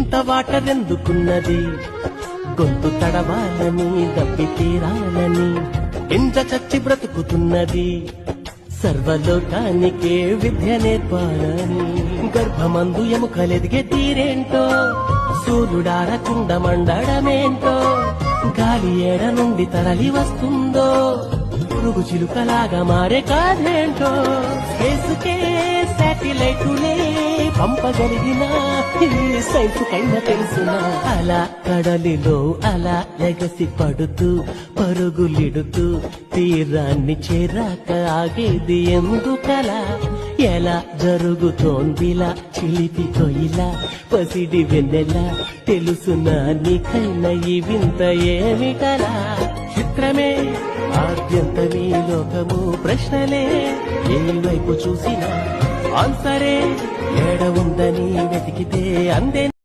ఇంత వాటర్ ఎందుకున్నది, గొంతు తడవాలని దప్పి తీరాలని ఇంత చచ్చి బ్రతుకుతున్నది, సర్వలోకానికే విద్య నేర్పాలని. గర్భమందు ఎముకలెదిగే తీరేంటో, సూర్యుడారకుండ మండడమేంటో, గాలి ఏడ నుండి తరలి వస్తుందో, పురుగు చిలుకలాగా మారే కాదేంటో. స్పేసుకే శాటిలైటులే పంపగలిగిన సైన్స్ కైనా తెలుసునా. అలా కడలిలో అలా ఎగసి పడుతూ పరుగులిడుతూ తీరాన్ని చేరాక ఆగేది ఎందుకలా, ఎలా జరుగుతోందిలా చిలిపి కొయిలా పసిడి వెన్నెలా, తెలుసునా నీకైనా ఈ వింత ఏమిటలా. చిత్రమే ఆద్యంతమీ లోకము, ప్రశ్నలే ఏ వైపు చూసినా ఆన్సరే ఏడ ఉందని వెతికితే అందే.